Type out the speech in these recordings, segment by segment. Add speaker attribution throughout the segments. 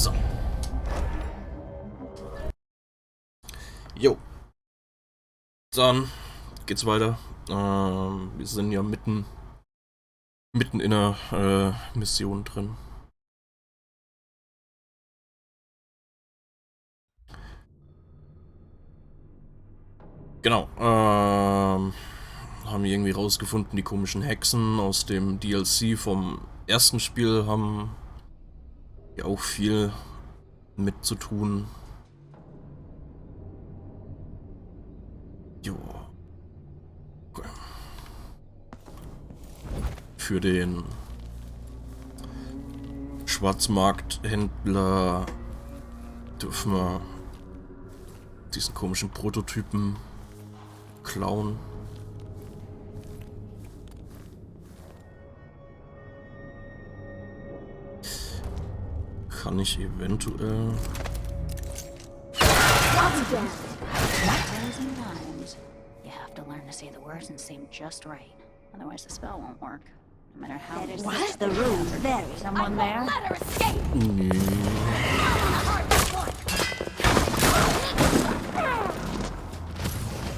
Speaker 1: So. Jo. Dann geht's weiter. Wir sind ja mitten in einer Mission drin. Genau. Haben wir irgendwie rausgefunden, die komischen Hexen aus dem DLC vom ersten Spiel haben ja auch viel mit zu tun. Jo. Okay. Für den Schwarzmarkthändler dürfen wir diesen komischen Prototypen klauen. Kann ich eventuell...
Speaker 2: You have to learn to say the words and say them just right. Otherwise the spell won't work. No matter how you
Speaker 3: What? The room there.
Speaker 2: Someone there?
Speaker 3: Let her escape!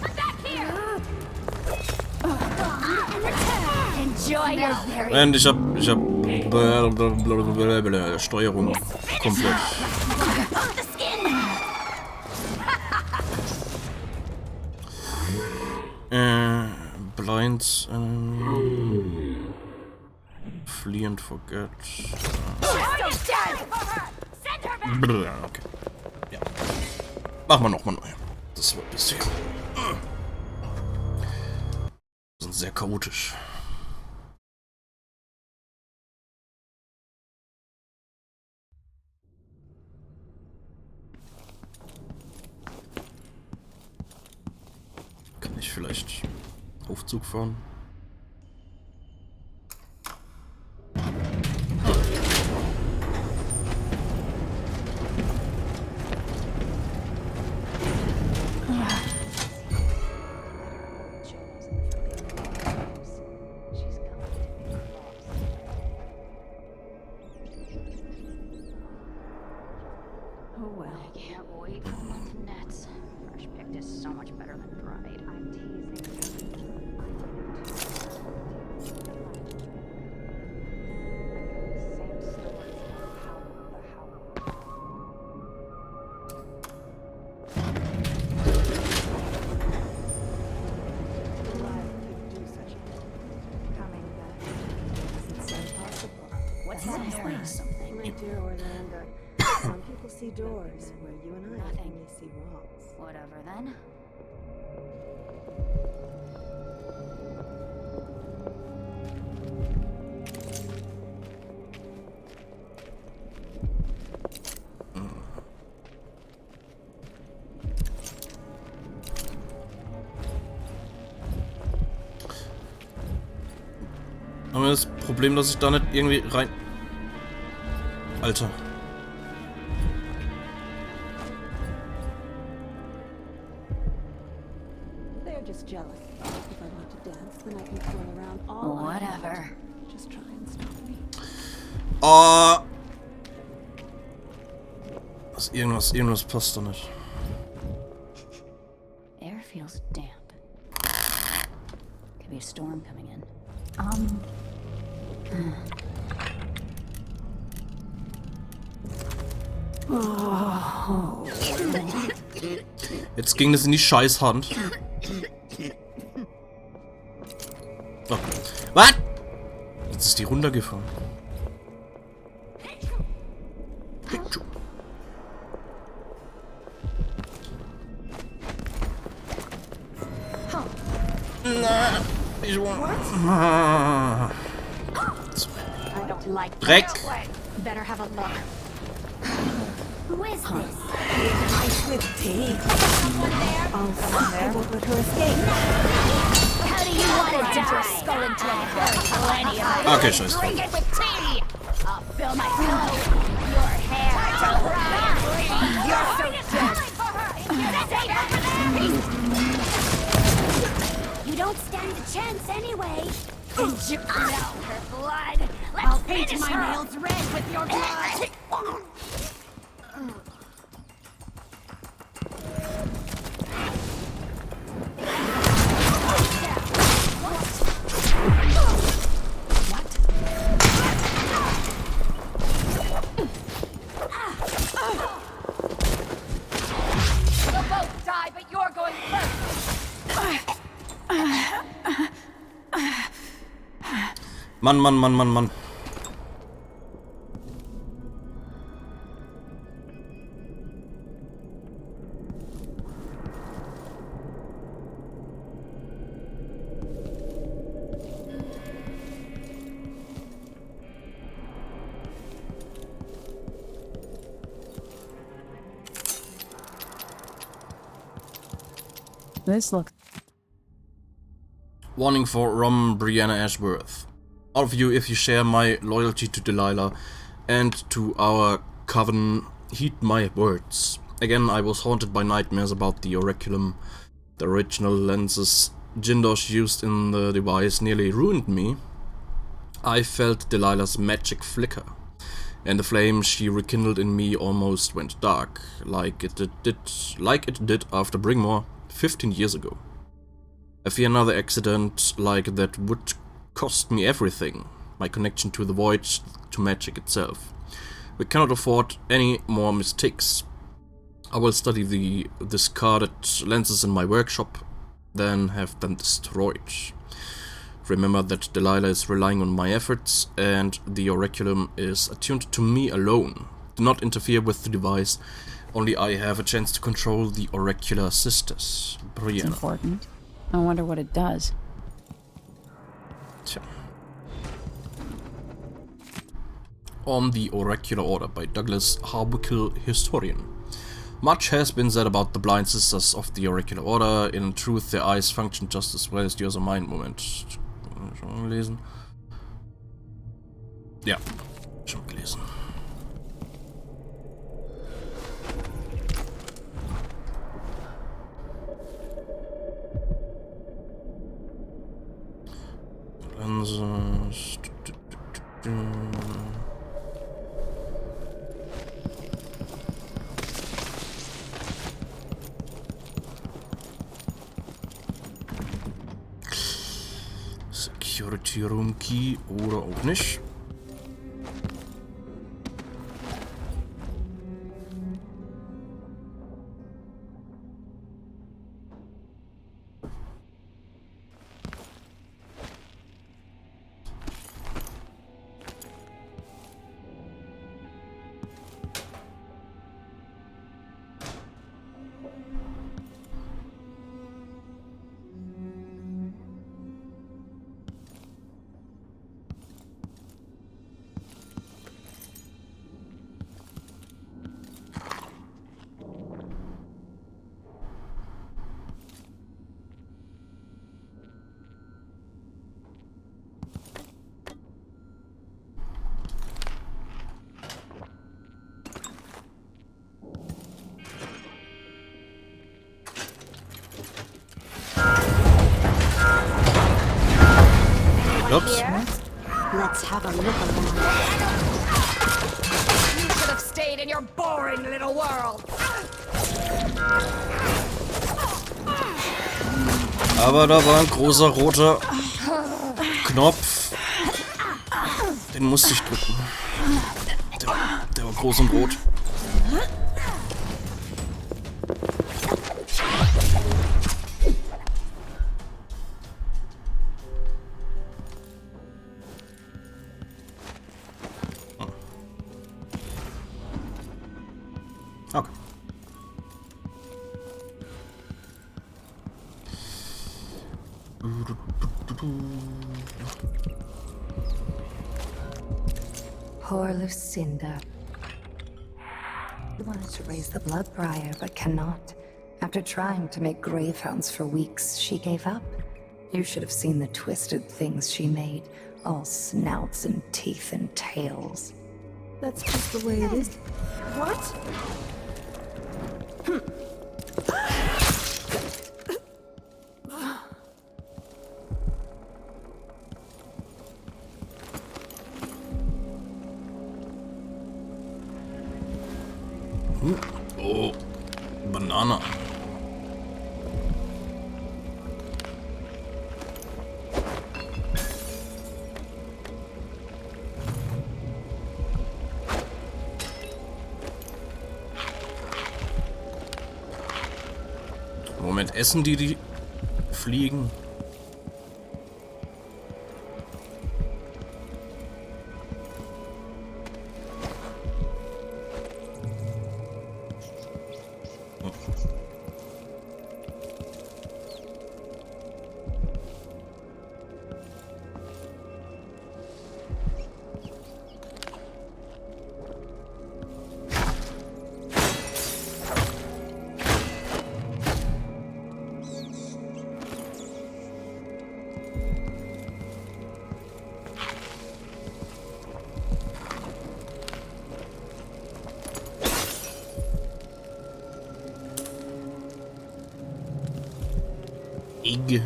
Speaker 3: I'm back here! Enjoy your very...
Speaker 1: Und ich hab Steuerung komplett. Blind, flee and forget. Okay. Ja. Machen wir nochmal neu. Das war ein bisschen. Wir sind sehr chaotisch. Kann ich vielleicht Aufzug fahren?
Speaker 2: Oh well. I can't wait for month nets. Fresh picked is so much better than dried. I'm teasing. What's that noise? Something.
Speaker 4: My dear Orlando, some people see doors where you and I only see walls.
Speaker 2: Whatever then.
Speaker 1: Aber das Problem, dass ich da nicht irgendwie rein... Alter.
Speaker 4: They're just jealous. If I want to dance, then I can twirl around all I
Speaker 2: Whatever.
Speaker 4: want. Just try and stop me.
Speaker 1: Irgendwas passt da nicht.
Speaker 2: Air feels damp. Could be a storm coming in.
Speaker 1: Jetzt ging das in die Scheißhand. Oh. Was? Jetzt ist die runtergefahren. Ich
Speaker 3: I don't like
Speaker 1: Dreck.
Speaker 3: Better have a look. Who is this?
Speaker 4: Ice with tea. I'll let her escape.
Speaker 3: How do you want to die? Skull into a plenty of
Speaker 1: Okay, scheiße.
Speaker 3: drink it with tea. I'll fill my cup. Your hair. You're so good. You don't stand a chance anyway. Enjoy her blood. I'll paint my nails red with your blood.
Speaker 1: Mann, Mann, Mann, Mann, Mann.
Speaker 5: This looks...
Speaker 1: Warning for Brianna Ashworth. All of you, if you share my loyalty to Delilah and to our coven, heed my words. Again, I was haunted by nightmares about the Oraculum. The original lenses Jindosh used in the device nearly ruined me. I felt Delilah's magic flicker, and the flame she rekindled in me almost went dark, like it did after Bringmore 15 years ago. I fear another accident like that would cost me everything, my connection to the void, to magic itself. We cannot afford any more mistakes. I will study the discarded lenses in my workshop, then have them destroyed. Remember that Delilah is relying on my efforts, and the Oraculum is attuned to me alone. Do not interfere with the device. Only I have a chance to control the oracular sisters.
Speaker 5: It's
Speaker 1: Brianna.
Speaker 5: important. I wonder what it does.
Speaker 1: Tja. On the Oracular Order by Douglas Harbuckle, historian. Much has been said about the blind sisters of the Oracular Order. In truth, their eyes function just as well as yours or mine. Moment. Schon gelesen? Ja, schon gelesen. Security Room Key oder auch nicht. Oops.
Speaker 4: Let's have a look around.
Speaker 3: You should have stayed in your boring little world.
Speaker 1: Aber da war ein großer roter Knopf. Den musste ich drücken. Der war groß und rot. Okay.
Speaker 4: Poor Lucinda. She wanted to raise the blood briar, but cannot. After trying to make gravehounds for weeks, she gave up. You should have seen the twisted things she made, all snouts and teeth and tails. That's just the way it is. What?
Speaker 1: Oh, Banana. Moment, essen die Fliegen? Egg.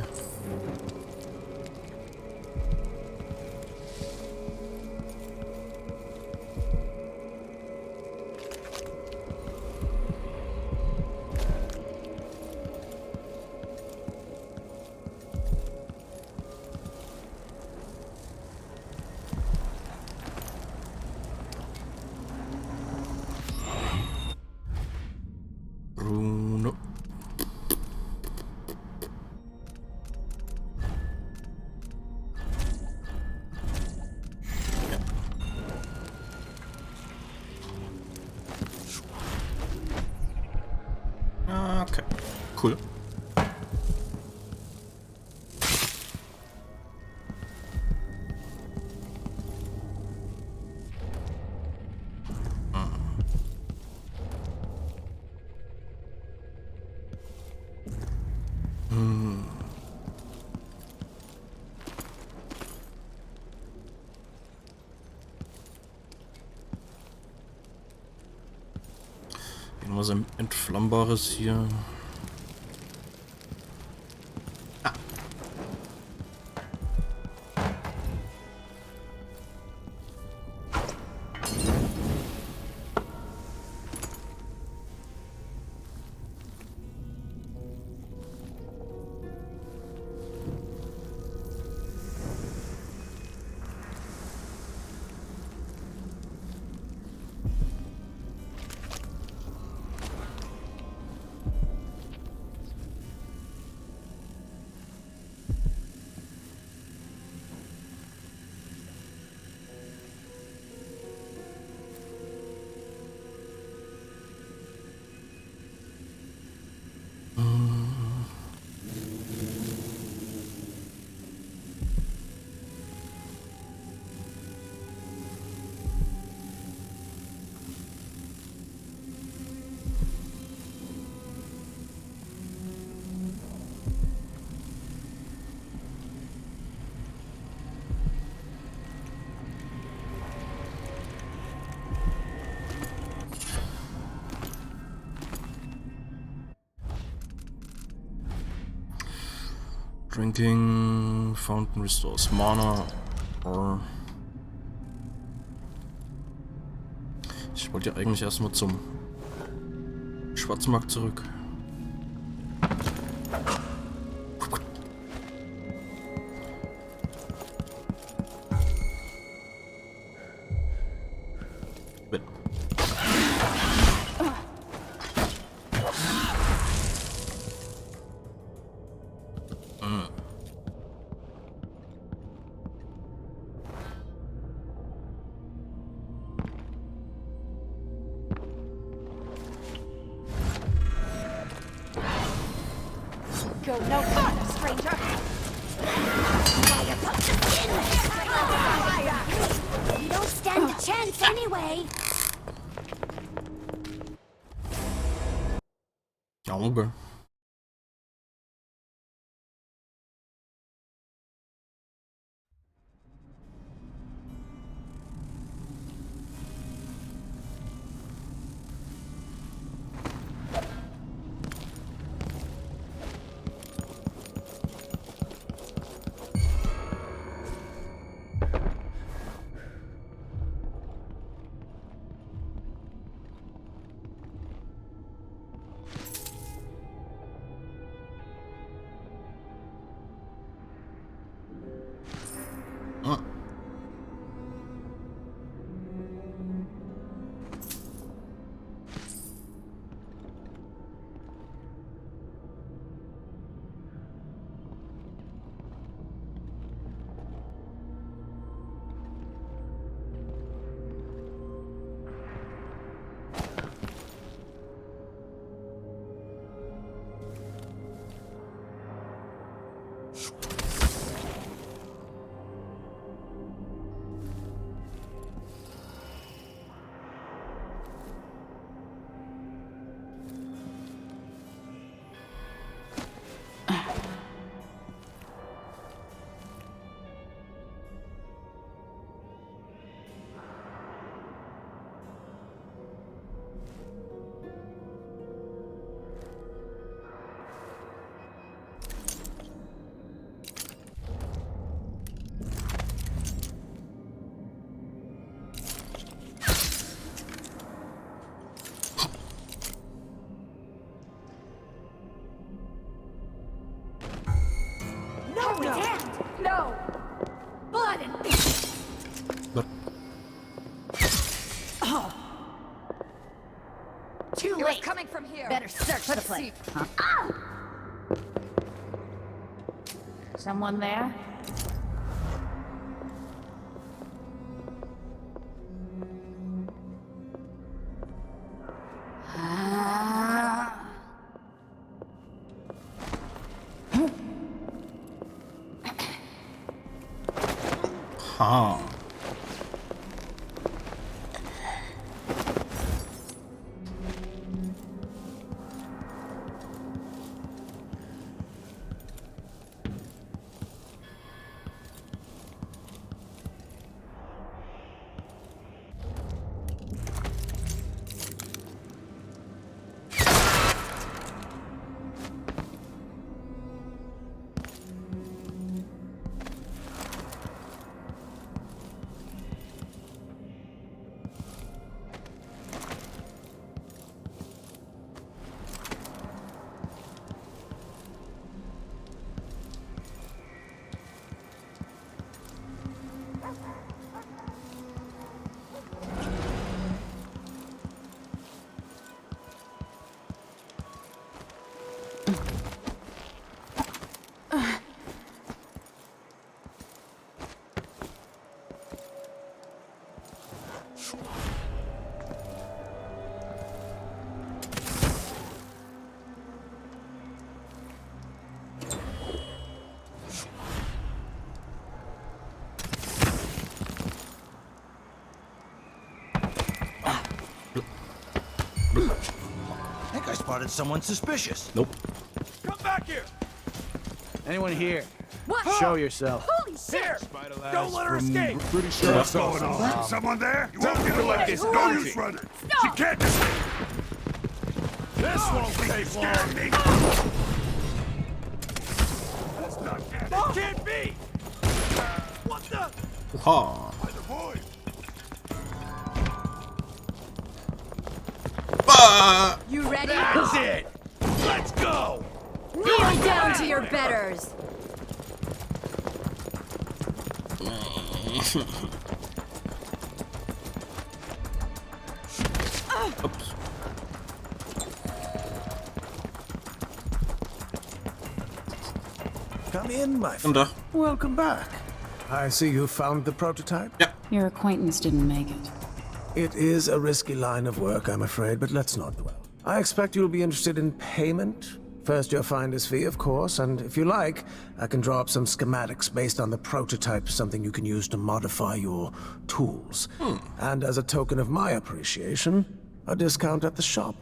Speaker 1: Bruno. Okay, cool. Irgendwas Entflammbares hier. Drinking fountain restores mana. Or ich wollte ja eigentlich erstmal zum Schwarzmarkt zurück.
Speaker 3: Go no further, stranger! You don't stand a chance anyway!
Speaker 1: Auge.
Speaker 3: Wait!
Speaker 2: coming from here.
Speaker 3: Better search the
Speaker 2: Let's
Speaker 3: place.
Speaker 2: see.
Speaker 3: Huh? Ah! Someone there?
Speaker 1: Ha.
Speaker 6: I think I spotted someone suspicious.
Speaker 1: Nope.
Speaker 6: Come back here!
Speaker 7: Anyone here?
Speaker 2: What?
Speaker 7: Show yourself.
Speaker 2: Holy shit!
Speaker 6: Here! Don't let her escape!
Speaker 7: Pretty sure
Speaker 1: What's
Speaker 7: going on?
Speaker 8: Someone there? You won't get like this. Don't use running. She can't escape.
Speaker 6: This won't take
Speaker 8: Scared
Speaker 6: long.
Speaker 8: me. That's not good.
Speaker 6: That can't be! What the?
Speaker 1: Ha.
Speaker 8: By the boy.
Speaker 1: Ah.
Speaker 2: You ready?
Speaker 6: That's it! Let's go!
Speaker 2: Kneel down to your betters.
Speaker 1: Oops.
Speaker 9: Come in, my friend.
Speaker 1: Unter.
Speaker 9: Welcome back. I see you found the prototype.
Speaker 1: Ja.
Speaker 5: Your acquaintance didn't make it.
Speaker 9: It is a risky line of work, I'm afraid, but let's not dwell. I expect you'll be interested in payment. First, your finder's fee, of course, and if you like, I can draw up some schematics based on the prototype, something you can use to modify your tools. And as a token of my appreciation, a discount at the shop.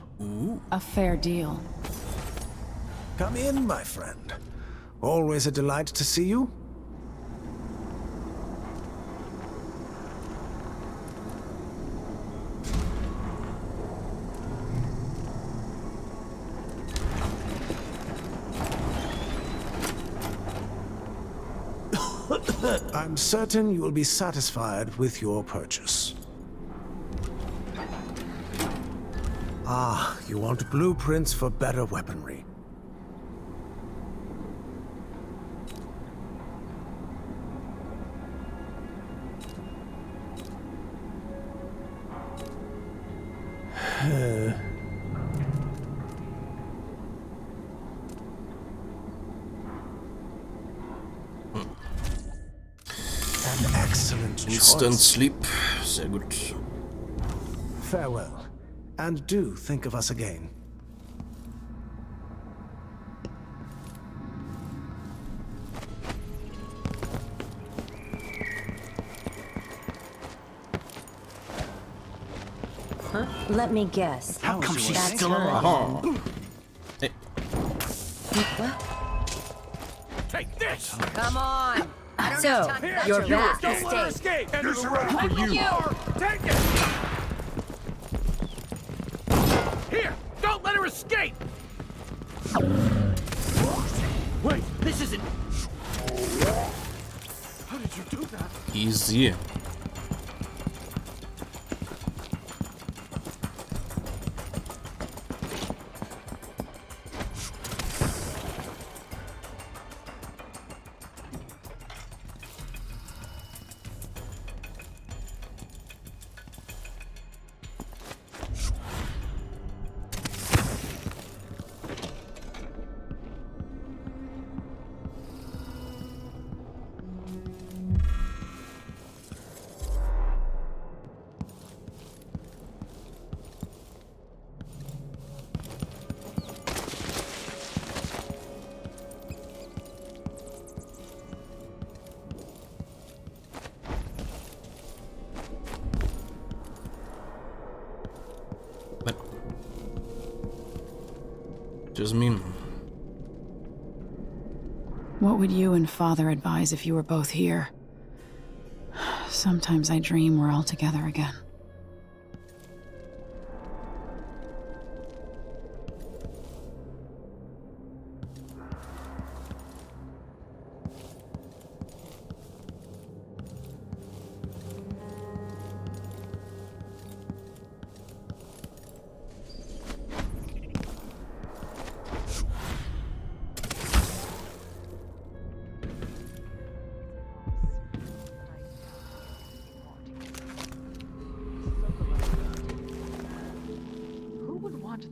Speaker 5: A fair deal.
Speaker 9: Come in, my friend. Always a delight to see you. I'm certain you will be satisfied with your purchase. Ah, you want blueprints for better weaponry. An excellent
Speaker 1: Instant
Speaker 9: choice.
Speaker 1: Sleep. Sehr gut.
Speaker 9: Farewell, and do think of us again.
Speaker 10: Let me guess.
Speaker 6: How come she's
Speaker 10: That's
Speaker 6: still
Speaker 10: her
Speaker 6: alive?
Speaker 10: again.
Speaker 1: Hey.
Speaker 6: Take this!
Speaker 2: Come on. I don't
Speaker 10: So,
Speaker 2: have time for that.
Speaker 10: you're back.
Speaker 6: Don't let her
Speaker 10: Stay.
Speaker 6: escape!
Speaker 8: You're surrounded.
Speaker 6: For you! Take it! Here! Don't let her escape! Wait, this isn't... How did you do that?
Speaker 1: Easy. Jasmine.
Speaker 5: What would you and Father advise if you were both here? Sometimes I dream we're all together again.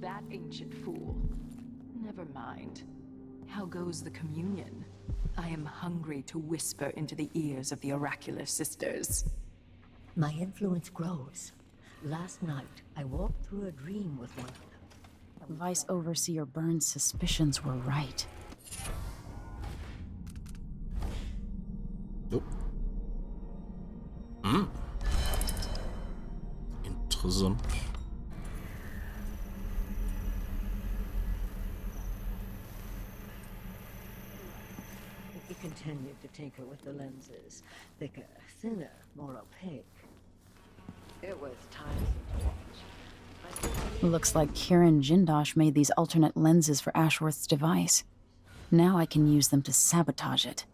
Speaker 11: That ancient fool. Never mind. How goes the communion? I am hungry to whisper into the ears of the oracular sisters.
Speaker 10: My influence grows. Last night, I walked through a dream with one of them.
Speaker 5: Vice Overseer Burns' suspicions were right.
Speaker 1: Nope. Interessant.
Speaker 10: He continued to tinker with the lenses. Thicker, thinner, more opaque. It was tiresome to watch.
Speaker 5: Looks like Kieran Jindosh made these alternate lenses for Ashworth's device. Now I can use them to sabotage it.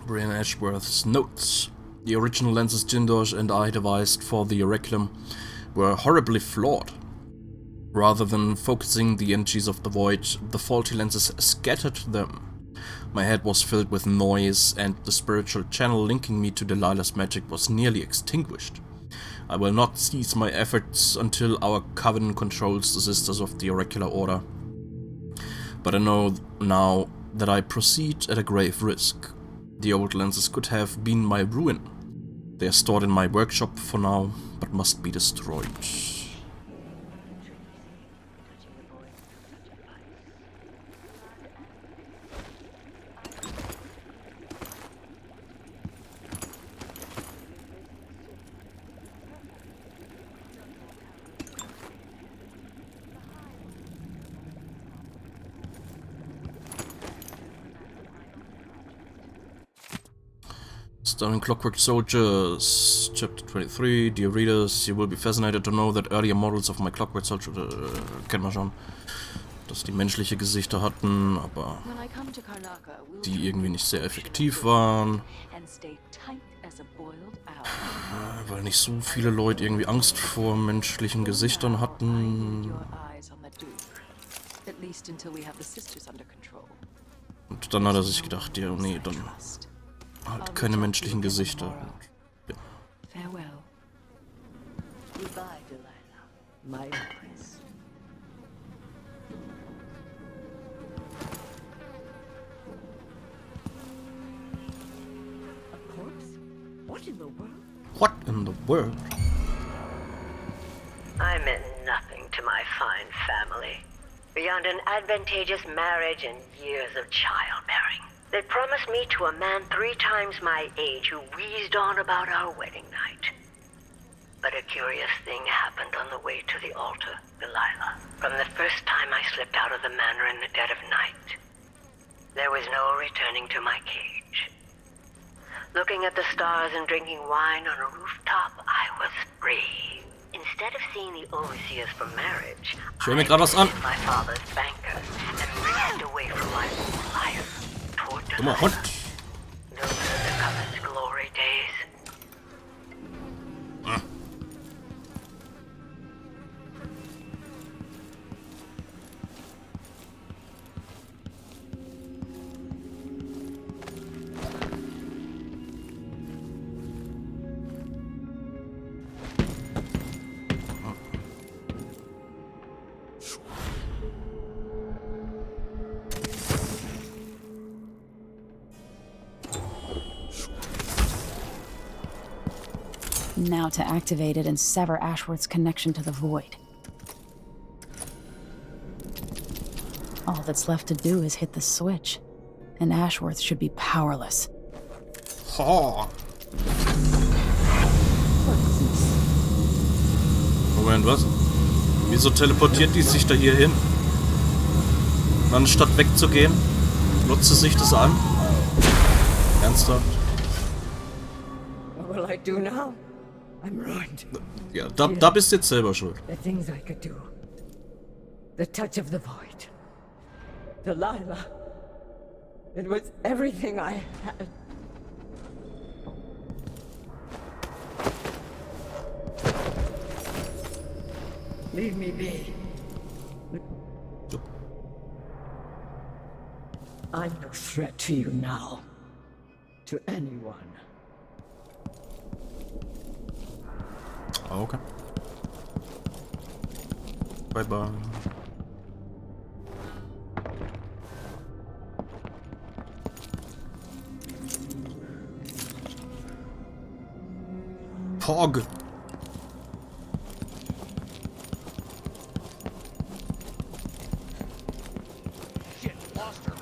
Speaker 1: Brian Ashworth's notes. The original lenses Jindosh and I devised for the Oraculum were horribly flawed. Rather than focusing the energies of the void, the faulty lenses scattered them. My head was filled with noise, and the spiritual channel linking me to Delilah's magic was nearly extinguished. I will not cease my efforts until our coven controls the Sisters of the Oracular Order. But I know now that I proceed at a grave risk. The old lenses could have been my ruin. They are stored in my workshop for now, but must be destroyed. Starring Clockwork Soldiers, Chapter 23. Dear readers, you will be fascinated to know that earlier models of my Clockwork Soldier, kennt man schon, dass die menschliche Gesichter hatten, aber die irgendwie nicht sehr effektiv waren, weil nicht so viele Leute irgendwie Angst vor menschlichen Gesichtern hatten. Und dann hat er sich gedacht, ja, nee, dann halt keine menschlichen Gesichter. Ja.
Speaker 10: Farewell. Goodbye, Delilah. My empress. A corpse? What in the world?
Speaker 1: What in the world?
Speaker 12: I meant nothing to my fine family, beyond an advantageous marriage and years of childbearing. They promised me to a man 3 times my age who wheezed on about our wedding night. But a curious thing happened on the way to the altar, Delilah. From the first time I slipped out of the manor in the dead of night, there was no returning to my cage. Looking at the stars and drinking wine on a rooftop, I was free. Instead of seeing the overseers for marriage, I visited my father's bankers and raced away from my old life.
Speaker 1: Dummer Hund.
Speaker 12: Those are the coven's glory days.
Speaker 5: Now to activate it and sever Ashworth's connection to the void. All that's left to do is hit the switch, and Ashworth should be powerless.
Speaker 1: Oh. Moment, was? Wieso teleportiert die sich da hier hin? Anstatt wegzugehen, nutzt sie sich das an? Ernsthaft?
Speaker 10: What will I do now? I'm ruined.
Speaker 1: Ja, da bist du jetzt selber schuld.
Speaker 10: The things I could do. The touch of the void. Delilah. It was everything I had. Leave me be. I'm no threat to you now. To anyone.
Speaker 1: Okay. Bye-bye. Pog.
Speaker 6: Shit, lost her.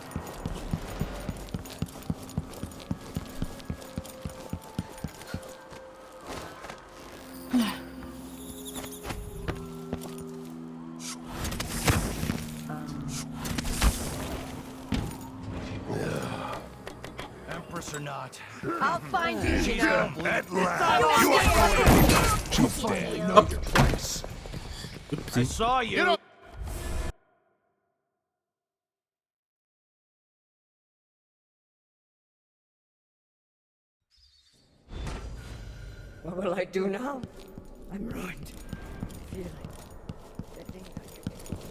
Speaker 6: Empress or not.
Speaker 3: I'll find you, you know.
Speaker 8: At last, you are
Speaker 6: You finally know your place. I saw you.
Speaker 10: What will I do now? I'm ruined. Feeling. The things I could do.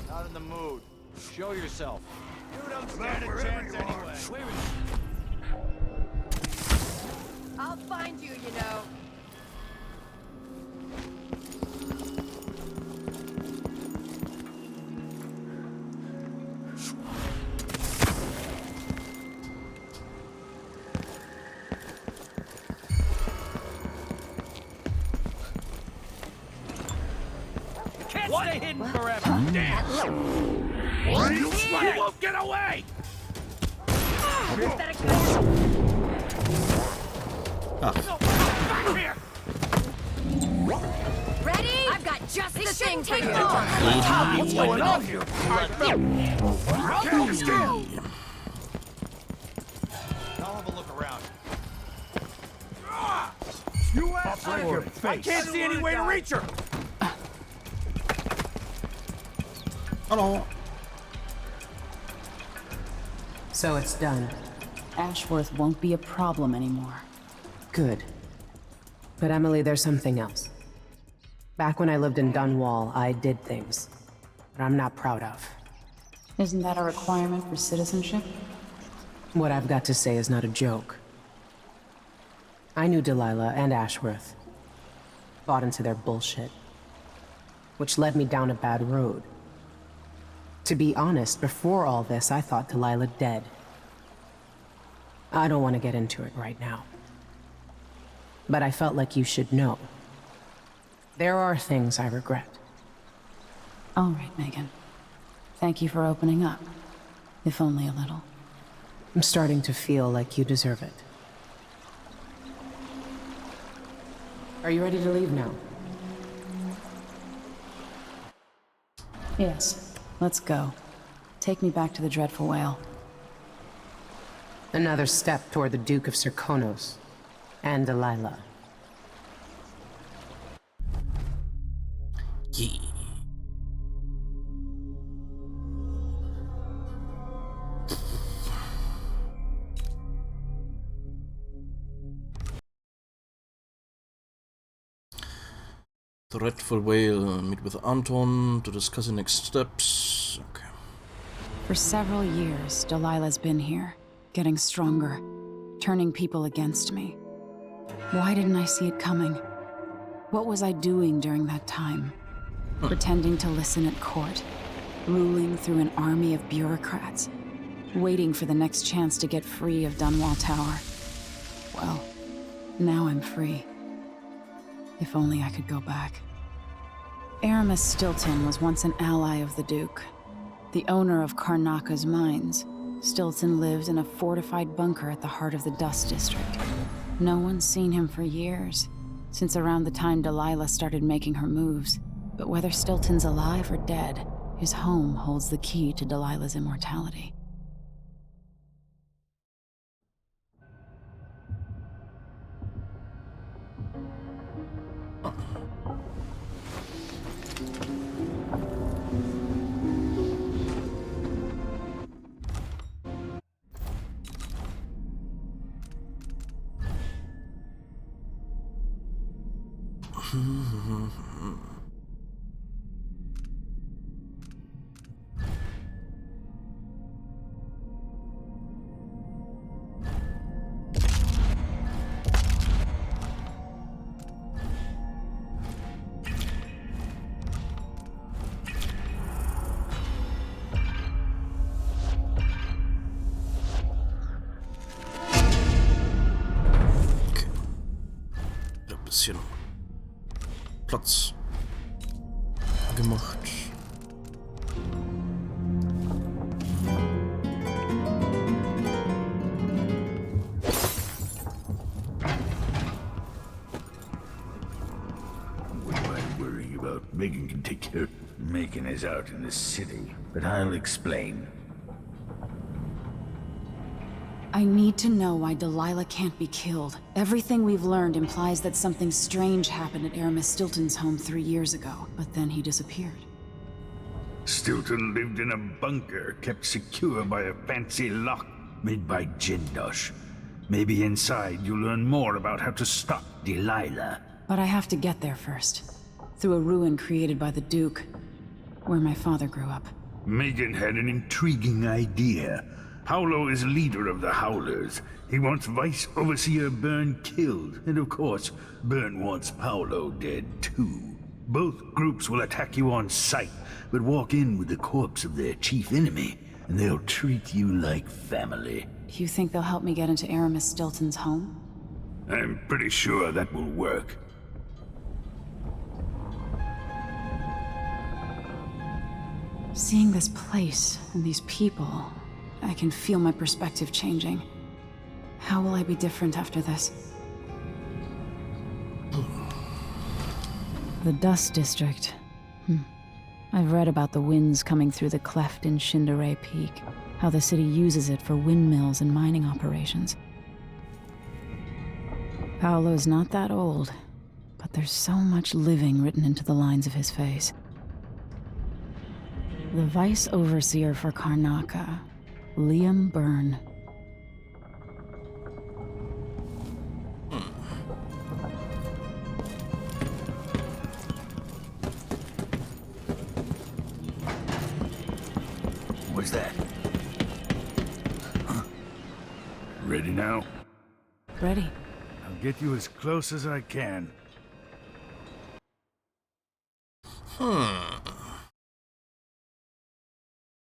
Speaker 6: Not in the mood. Show yourself. You don't stand a chance anyway. Wait a minute.
Speaker 3: I'll find you, you know.
Speaker 6: Can't stay hidden forever. Damn. You won't get away. Back here.
Speaker 3: Ready? I've got just the thing for you.
Speaker 6: What's going on here? I'll have a look around. You asshole! I can't see any way to reach her.
Speaker 1: Hello.
Speaker 13: So it's done.
Speaker 5: Ashworth won't be a problem anymore.
Speaker 13: Good. But Emily, there's something else. Back when I lived in Dunwall, I did things that I'm not proud of.
Speaker 5: Isn't that a requirement for citizenship?
Speaker 13: What I've got to say is not a joke. I knew Delilah and Ashworth. Bought into their bullshit. Which led me down a bad road. To be honest, before all this, I thought Delilah dead. I don't want to get into it right now. But I felt like you should know. There are things I regret.
Speaker 5: All right, Megan. Thank you for opening up. If only a little.
Speaker 13: I'm starting to feel like you deserve it. Are you ready to leave now?
Speaker 5: Yes. Let's go. Take me back to the Dreadful Whale.
Speaker 13: Another step toward the Duke of Serkonos and Delilah.
Speaker 1: Yeah. Dreadful Whale. Meet with Anton to discuss the next steps. Okay.
Speaker 5: For several years, Delilah's been here, getting stronger, turning people against me. Why didn't I see it coming? What was I doing during that time? Pretending to listen at court, ruling through an army of bureaucrats, waiting for the next chance to get free of Dunwall Tower. Well, now I'm free. If only I could go back. Aramis Stilton was once an ally of the Duke, the owner of Karnaka's mines. Stilton lived in a fortified bunker at the heart of the Dust District. No one's seen him for years, since around the time Delilah started making her moves. But whether Stilton's alive or dead, his home holds the key to Delilah's immortality.
Speaker 1: Bisschen Platz gemacht.
Speaker 8: What am I worrying about? Megan can take care. Megan is out in the city, but I'll explain.
Speaker 5: I need to know why Delilah can't be killed. Everything we've learned implies that something strange happened at Aramis Stilton's home 3 years ago, but then he disappeared.
Speaker 8: Stilton lived in a bunker kept secure by a fancy lock made by Jindosh. Maybe inside you'll learn more about how to stop Delilah.
Speaker 5: But I have to get there first. Through a ruin created by the Duke, where my father grew up.
Speaker 8: Megan had an intriguing idea. Paolo is leader of the Howlers. He wants Vice Overseer Byrne killed, and of course, Byrne wants Paolo dead too. Both groups will attack you on sight, but walk in with the corpse of their chief enemy, and they'll treat you like family.
Speaker 5: You think they'll help me get into Aramis Stilton's home?
Speaker 8: I'm pretty sure that will work.
Speaker 5: Seeing this place and these people, I can feel my perspective changing. How will I be different after this? The Dust District. I've read about the winds coming through the cleft in Shindaray Peak, how the city uses it for windmills and mining operations. Paolo's not that old, but there's so much living written into the lines of his face. The Vice Overseer for Karnaka, Liam Byrne.
Speaker 8: What's that? Huh? Ready now?
Speaker 5: Ready.
Speaker 8: I'll get you as close as I can.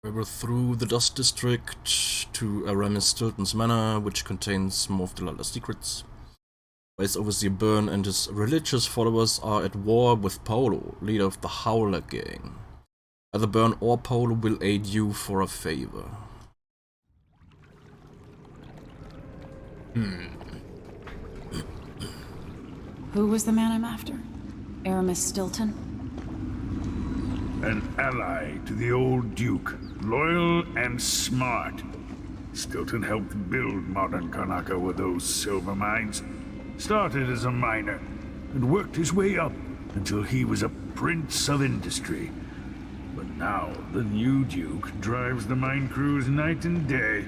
Speaker 1: Travel through the Dust District to Aramis Stilton's manor, which contains more of Delilah's secrets. Vice Overseer Byrne and his religious followers are at war with Paolo, leader of the Howler gang. Either Byrne or Paolo will aid you for a favor.
Speaker 5: Who was the man I'm after? Aramis Stilton?
Speaker 8: An ally to the old Duke, loyal and smart. Stilton helped build modern Karnaka with those silver mines. Started as a miner, and worked his way up until he was a prince of industry. But now, the new Duke drives the mine crews night and day.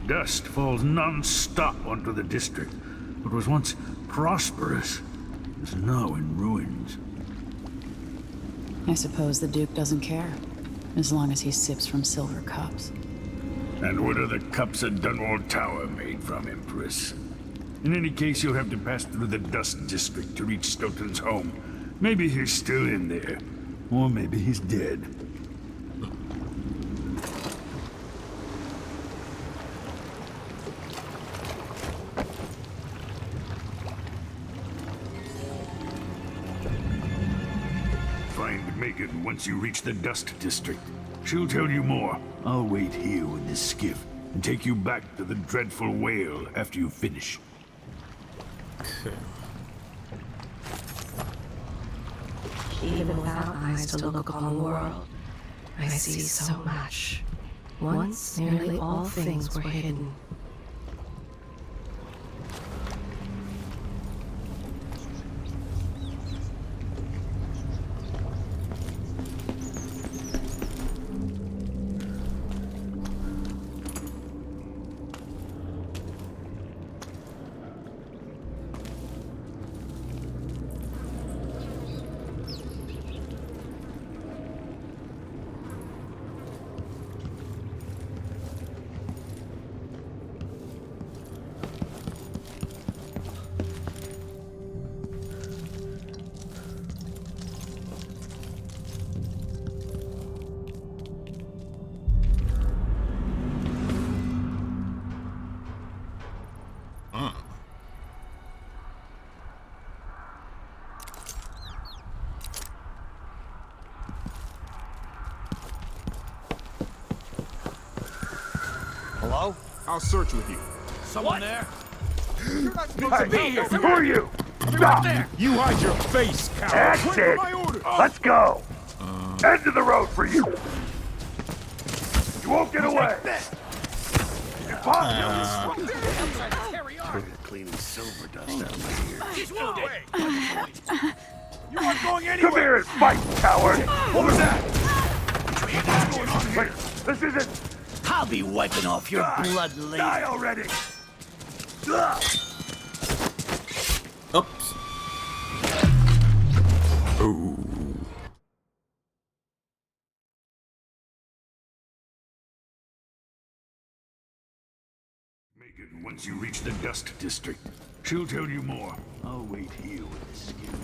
Speaker 8: Dust falls non-stop onto the district. What was once prosperous is now in ruins.
Speaker 5: I suppose the Duke doesn't care, as long as he sips from silver cups.
Speaker 8: And what are the cups at Dunwall Tower made from, Empress? In any case, you'll have to pass through the Dust District to reach Stilton's home. Maybe he's still in there, or maybe he's dead. Find the Make it once you reach the Dust District. She'll tell you more. I'll wait here with this skiff and take you back to the dreadful whale after you finish.
Speaker 1: Okay.
Speaker 10: Even without eyes to look upon the world, I see so much. Once, nearly all things were hidden.
Speaker 6: Hello? I'll search with you. Someone there? You're not supposed to be here.
Speaker 8: Who are you? Stop!
Speaker 6: You hide your face, coward.
Speaker 8: That's
Speaker 6: Wait
Speaker 8: it!
Speaker 6: for my orders.
Speaker 8: Let's go! End of the road for you! You won't get away! Impossible!
Speaker 9: Cleaning silver dust out of my ears.
Speaker 6: He's wounded. You aren't going anywhere.
Speaker 8: Come here and fight, coward!
Speaker 6: What was that?
Speaker 8: What's going on here? Wait, this isn't...
Speaker 7: I'll be wiping off your blood later.
Speaker 8: Die already!
Speaker 1: Oops. Oh.
Speaker 8: Make it once you reach the Dust District. She'll tell you more. I'll wait here with the skiff.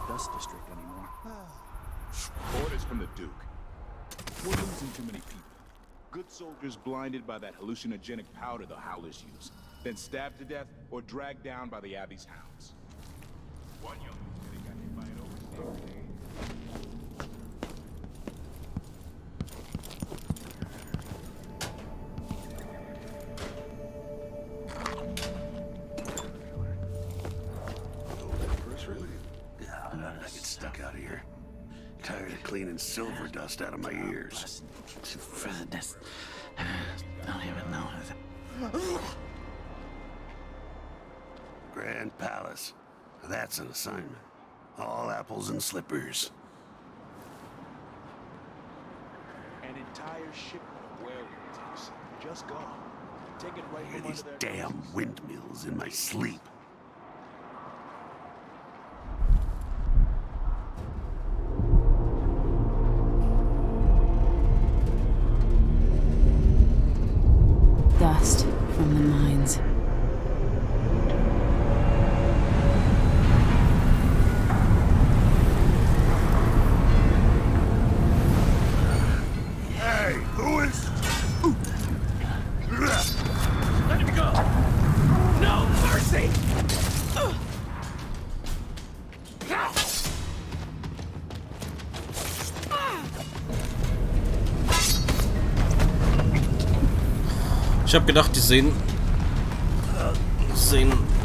Speaker 6: Dust District anymore. Orders from the Duke. We're losing too many people. Good soldiers blinded by that hallucinogenic powder the Howlers use, then stabbed to death or dragged down by the Abbey's hounds. One young lieutenant got hit by an overseer today.
Speaker 9: I get stuck out of here. Tired of cleaning silver dust out of my ears. I don't even know. Grand Palace. That's an assignment. All apples and slippers.
Speaker 6: An entire shipment of whale tanks. Just gone. Take it right
Speaker 9: I hear
Speaker 6: from
Speaker 9: these
Speaker 6: under their
Speaker 9: damn
Speaker 6: noses.
Speaker 9: windmills in my sleep.
Speaker 5: Dust from the mines.
Speaker 8: Hey, who is...
Speaker 6: Let him go! No mercy!
Speaker 1: Ich habe gedacht, die sehen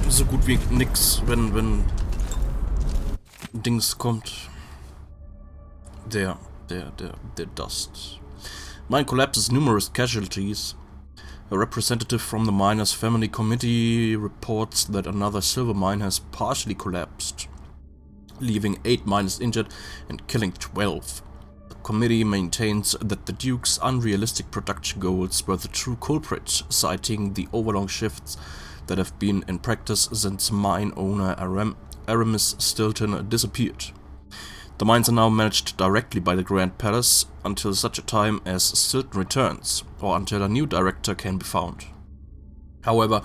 Speaker 1: so gut wie nix, wenn Dings kommt. Der Dust. Mine collapses numerous casualties. A representative from the miners' family committee reports that another silver mine has partially collapsed, leaving 8 miners injured and killing 12. The committee maintains that the Duke's unrealistic production goals were the true culprit, citing the overlong shifts that have been in practice since mine owner Aramis Stilton disappeared. The mines are now managed directly by the Grand Palace until such a time as Stilton returns, or until a new director can be found. However,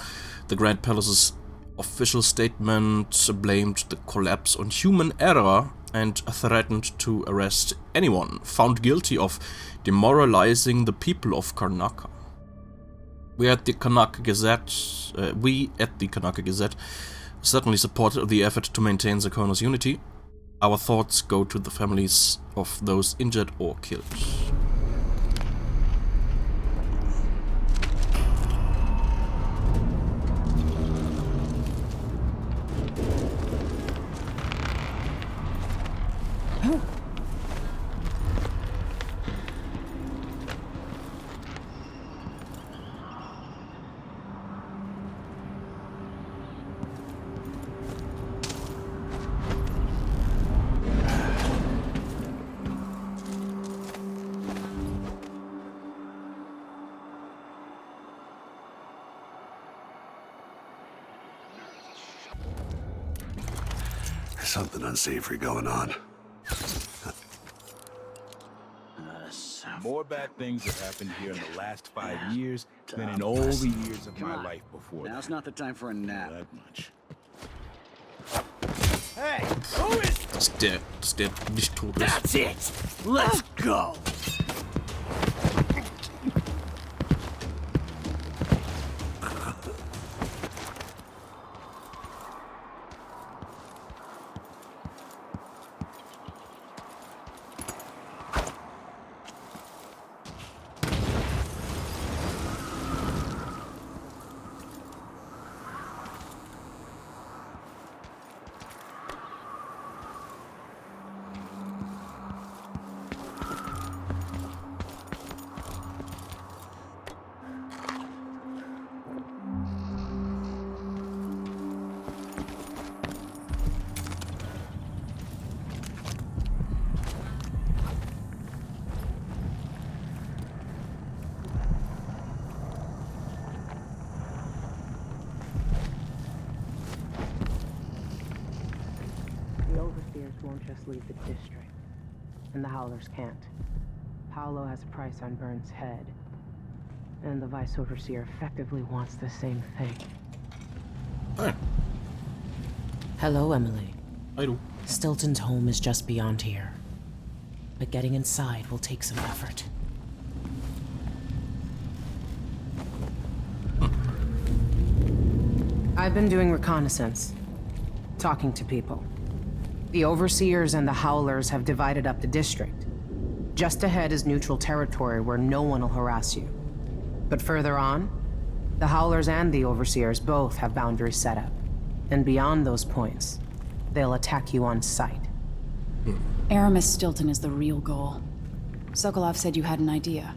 Speaker 1: the Grand Palace's official statement blamed the collapse on human error and threatened to arrest anyone found guilty of demoralizing the people of Karnaca. We at the Karnaca Gazette certainly support the effort to maintain the Konos unity. Our thoughts go to the families of those injured or killed.
Speaker 14: Something unsavory going on.
Speaker 6: More bad things have happened here in the last 5 years than in all the years of my life before.
Speaker 7: Now's not the time for a nap.
Speaker 6: That much.
Speaker 7: Hey, who is?
Speaker 1: Dass der nicht tot ist.
Speaker 7: That's it. Let's go.
Speaker 13: Won't just leave the district, and the Howlers can't. Paolo has a price on Burns' head, and the Vice Overseer effectively wants the same thing.
Speaker 1: Hi.
Speaker 13: Hello, Emily.
Speaker 1: Hello.
Speaker 13: Stilton's home is just beyond here, but getting inside will take some effort. I've been doing reconnaissance, talking to people. The Overseers and the Howlers have divided up the district. Just ahead is neutral territory where no one will harass you. But further on, the Howlers and the Overseers both have boundaries set up. And beyond those points, they'll attack you on sight.
Speaker 5: Aramis Stilton is the real goal. Sokolov said you had an idea.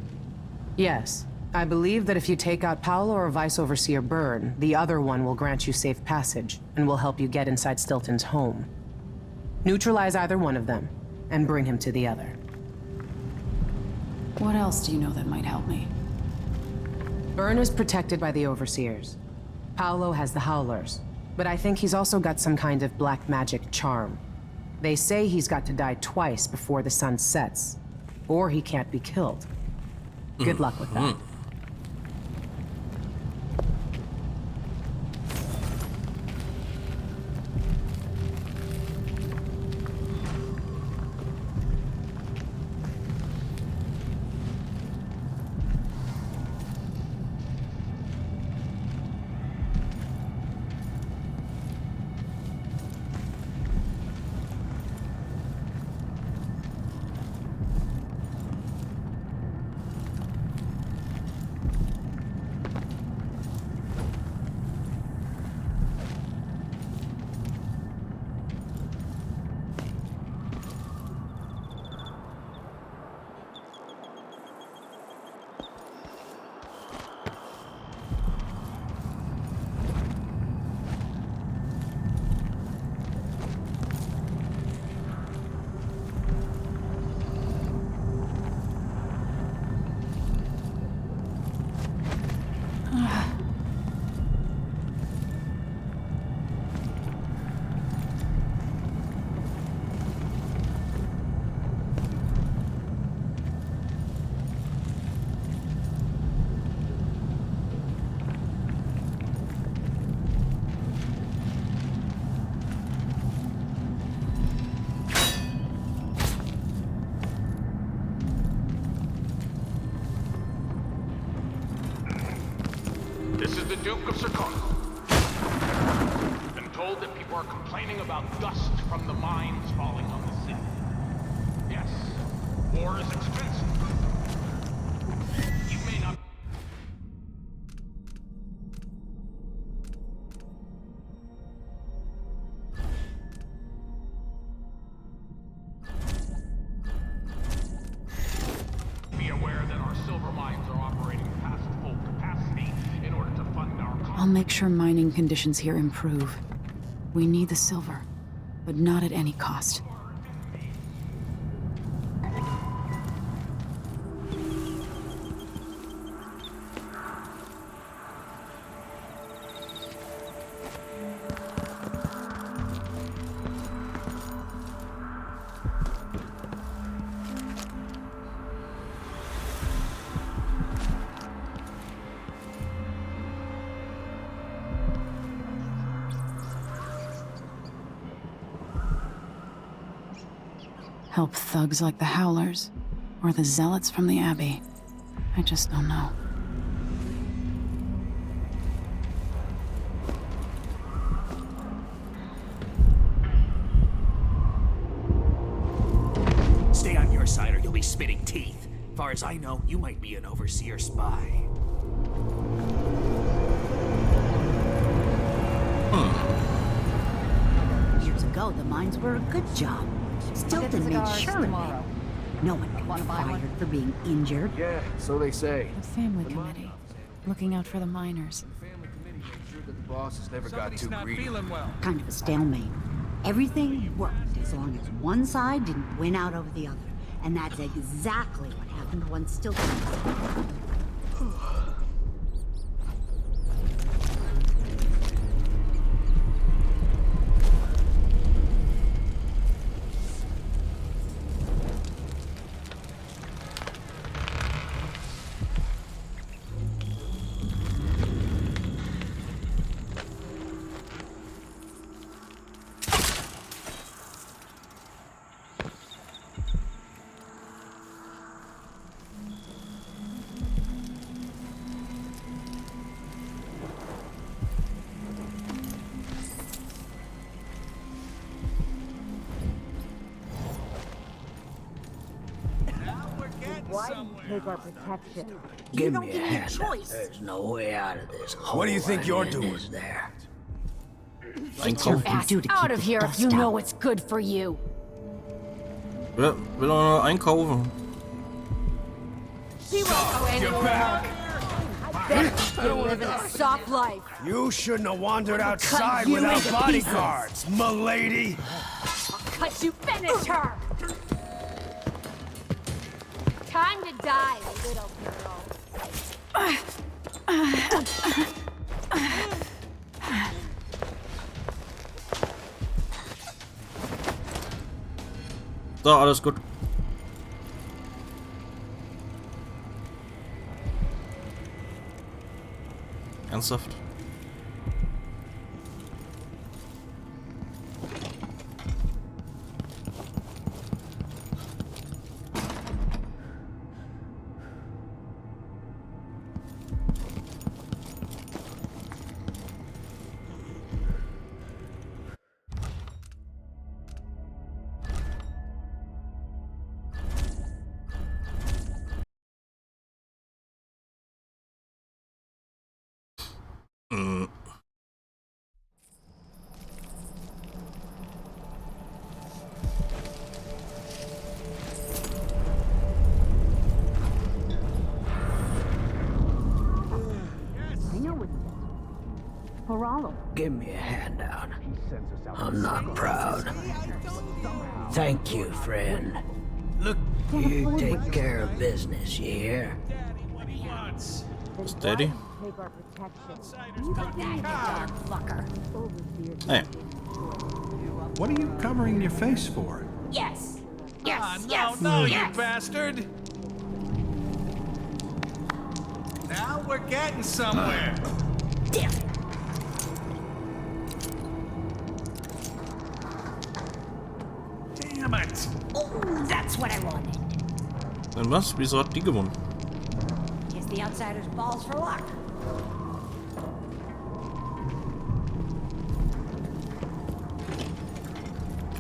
Speaker 13: Yes. I believe that if you take out Paolo or Vice Overseer Byrne, the other one will grant you safe passage and will help you get inside Stilton's home. Neutralize either one of them, and bring him to the other.
Speaker 5: What else do you know that might help me?
Speaker 13: Byrne is protected by the Overseers. Paolo has the Howlers, but I think he's also got some kind of black magic charm. They say he's got to die twice before the sun sets, or he can't be killed. Good luck with that.
Speaker 15: is the Duke of Circon. Been told that people are complaining about dust from the mines falling on the city. Yes, war is expensive. You may not... be aware that our silver mines are operating past full capacity in order to fund our...
Speaker 5: I'll make sure mining conditions here improve. We need the silver, but not at any cost. Help thugs like the Howlers, or the Zealots from the Abbey. I just don't know.
Speaker 7: Stay on your side or you'll be spitting teeth. Far as I know, you might be an overseer spy.
Speaker 3: Years ago, the mines were a good job. Stilton made sure of it. No one could be fired for being injured.
Speaker 7: Yeah, so they say.
Speaker 5: The family committee, looking out for the miners.
Speaker 7: The boss has never got too greedy.
Speaker 3: Kind of a stalemate. Everything worked as long as one side didn't win out over the other. And that's exactly what happened once Stilton was. Why do you take our protection?
Speaker 7: Give me a hand. There's no way out of this. What do you think you're doing there?
Speaker 3: Get your ass out of here if you know what's good for you.
Speaker 1: Will er einkaufen?
Speaker 3: He won't go anywhere. I bet you live in a soft life.
Speaker 7: You shouldn't have wandered outside without bodyguards, m'lady.
Speaker 3: I'll cut you, finish her. Time to die, little girl.
Speaker 1: So, alles gut. Ernsthaft?
Speaker 7: Give me a handout. I'm not proud. Thank you, friend. Look, you take care of business, you hear?
Speaker 1: Steady. Hey.
Speaker 16: What are you covering your face for?
Speaker 3: Yes. Yes. Yes.
Speaker 16: No,
Speaker 3: yes.
Speaker 16: you bastard! Now we're getting somewhere.
Speaker 3: Damn it.
Speaker 16: Damn it!
Speaker 3: Oh, that's what I wanted.
Speaker 1: Dann was? Wieso hat die gewonnen?
Speaker 3: Guess the outsider's balls for luck.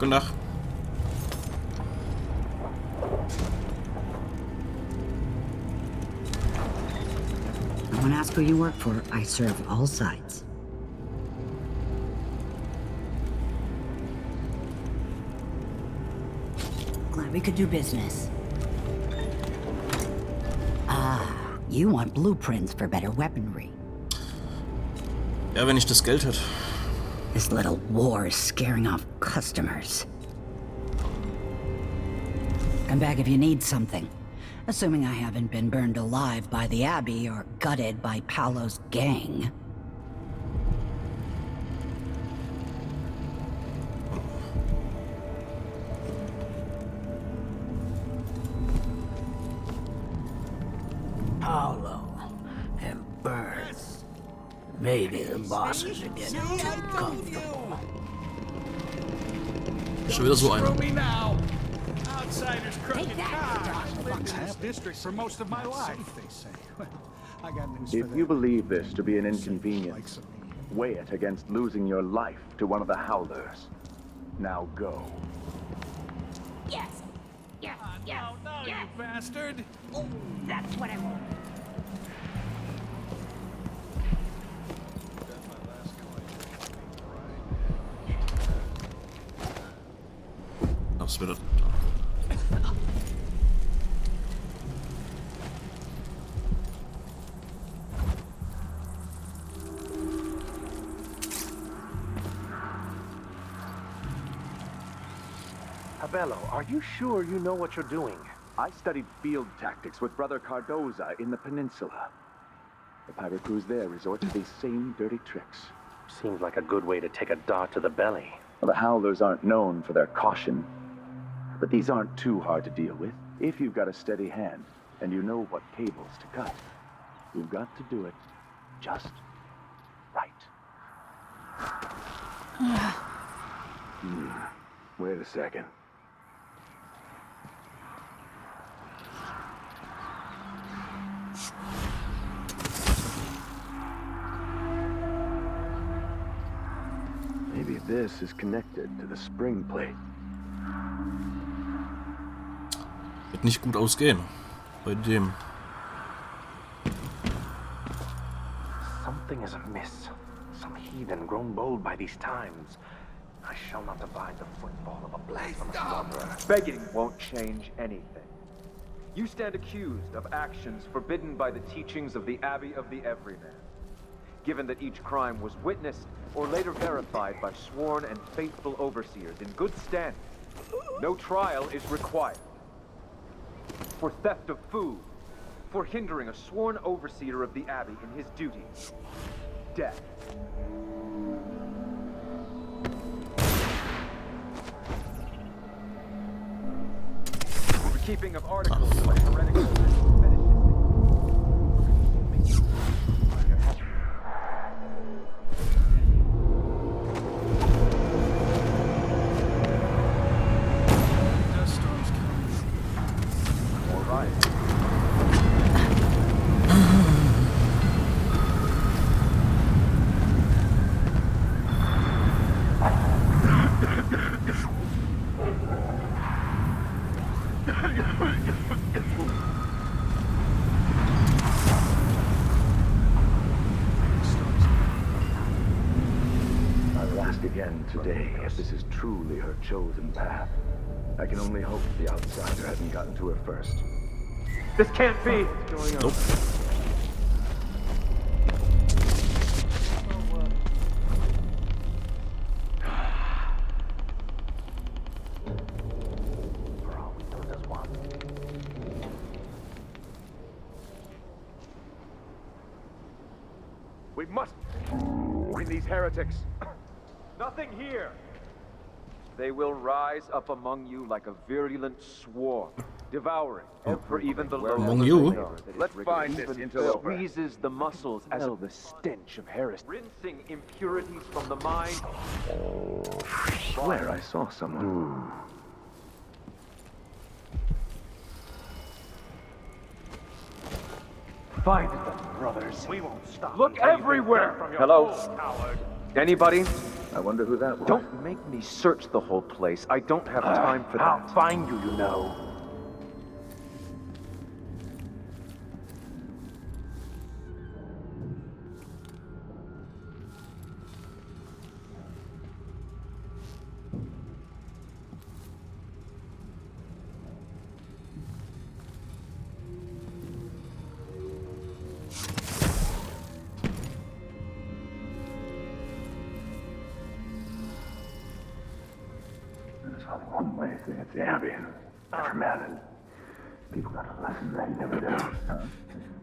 Speaker 1: Guten Tag.
Speaker 3: I won't ask who you work for. I serve all sides. Glad we could do business. Ah, you want blueprints for better weaponry.
Speaker 1: Ja, wenn ich das Geld hätte.
Speaker 3: This little war is scaring off customers. Come back if you need something. Assuming I haven't been burned alive by the Abbey or gutted by Paolo's gang.
Speaker 7: Paolo and Bird. Maybe the bosses are getting too comfortable.
Speaker 1: Schon wieder so einer.
Speaker 16: Outsiders crooked cars. I've lived in this district for most of my life. They say. I got news for
Speaker 6: If
Speaker 16: them.
Speaker 6: you believe this to be an inconvenience, weigh it against losing your life to one of the Howlers. Now go.
Speaker 2: Yes. Yes. Yes.
Speaker 16: No,
Speaker 2: Yes.
Speaker 16: you bastard.
Speaker 2: Ooh, that's what I want.
Speaker 1: Das wird.
Speaker 6: Abello, are you sure you know what you're doing? I studied field tactics with Brother Cardoza in the peninsula. The pirate crews there resort to these same dirty tricks.
Speaker 17: Seems like a good way to take a dart to the belly.
Speaker 6: Well, the Howlers aren't known for their caution, but these aren't too hard to deal with. If you've got a steady hand and you know what cables to cut, you've got to do it just right. Wait a second. Maybe this is connected to the spring plate.
Speaker 1: Wird nicht gut ausgehen. Bei dem.
Speaker 17: Something is amiss. Some heathen grown bold by these times. I shall not abide the footfall of a blasphemous wanderer.
Speaker 18: Begging won't change anything. You stand accused of actions forbidden by the teachings of the Abbey of the Everyman. Given that each crime was witnessed or later verified by sworn and faithful overseers in good standing, no trial is required. For theft of food, for hindering a sworn overseer of the Abbey in his duty, death. For keeping of articles of a heretical
Speaker 6: Today, if this is truly her chosen path. I can only hope the outsider hasn't gotten to her first.
Speaker 18: This can't be! What's going on?
Speaker 1: Nope.
Speaker 18: We must bring these heretics. Nothing here. They will rise up among you like a virulent swarm, devouring for even the lowest.
Speaker 1: Among you?
Speaker 18: Let's find this interloper. Squeezes the muscles as the stench of heresy, rinsing impurities from the mind.
Speaker 6: I swear I saw someone.
Speaker 18: Find them, brothers. We won't stop. Look everywhere. Hello. Anybody?
Speaker 17: I wonder who that was.
Speaker 18: Don't make me search the whole place. I don't have time for that.
Speaker 17: I'll find you, you know.
Speaker 8: There's only one way to get the Abbey. Never mattered. People got a lesson they never do. Huh?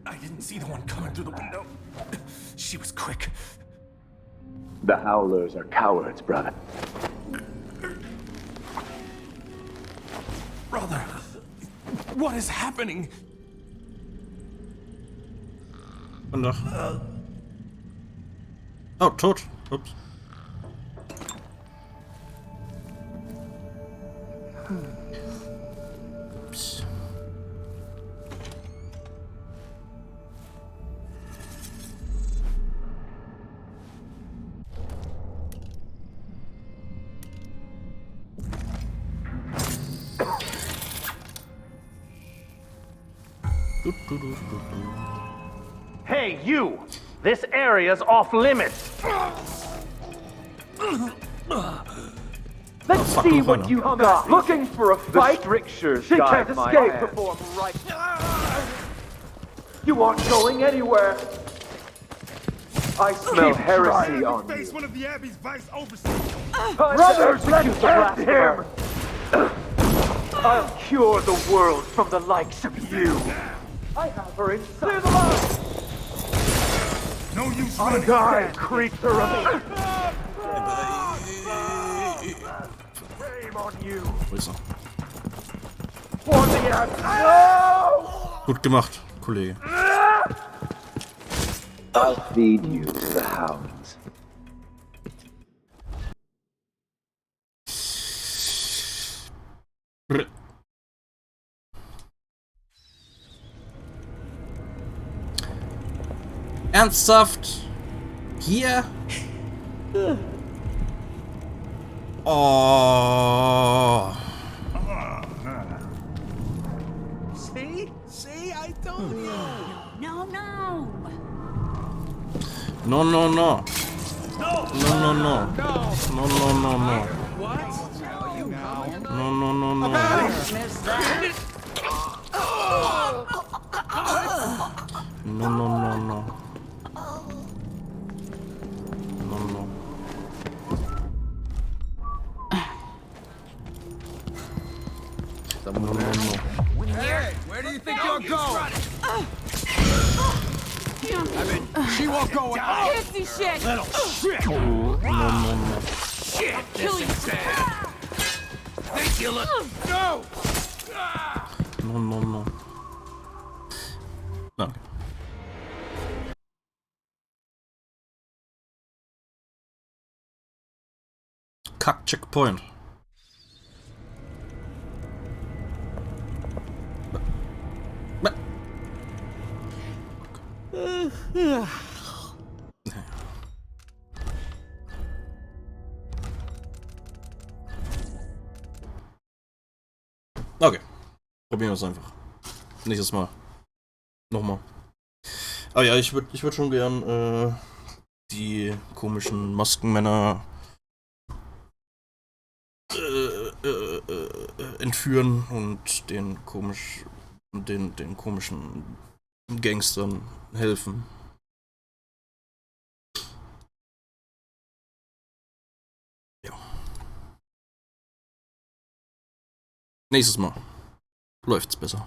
Speaker 15: I didn't see the one coming through the window. She was quick.
Speaker 17: The Howlers are cowards, brother.
Speaker 15: Brother, what is happening?
Speaker 1: Und noch. Oh, tot. Ups. Ups.
Speaker 17: Hey, you! This area's off limits!
Speaker 18: Let's see what you got. Looking for a fight? The strictures
Speaker 17: She
Speaker 18: guide
Speaker 17: can't
Speaker 18: my
Speaker 17: escape
Speaker 18: hand.
Speaker 17: before I'm right.
Speaker 18: You aren't going anywhere. I smell heresy on you.
Speaker 16: Face one of the Abbey's vice overseers.
Speaker 18: Brothers, let's end him! I'll cure the world from the likes of you. I have her inside. Clear them out!
Speaker 16: No use
Speaker 17: On guard, creature of... Shame on you.
Speaker 1: Wo ist er?
Speaker 17: For the Abbey. No!
Speaker 1: Gut gemacht, Kollege.
Speaker 18: I'll feed you to the hounds.
Speaker 1: Ernsthaft? Hier? Oh.
Speaker 16: See, I told you.
Speaker 3: No, no.
Speaker 1: No, no, no.
Speaker 16: No.
Speaker 1: No, no, no.
Speaker 16: No.
Speaker 1: No, no, no, no.
Speaker 16: What? You now.
Speaker 1: No, no, no, no. No, no, no, no. No, no. No, no, no.
Speaker 16: Hey, where do you think you're going? I mean, she won't go with us.
Speaker 11: Can't see shit.
Speaker 16: Little shit.
Speaker 1: No, no, no.
Speaker 16: Shit, this is sad. Think you look... No!
Speaker 1: No, no, no. Danke. Kack-Checkpoint. Okay. Probieren wir es einfach. Nächstes Mal. Nochmal. Ah ja, ich würd schon gern die komischen Maskenmänner entführen und den komischen Gangstern helfen. Ja. Nächstes Mal läuft's besser.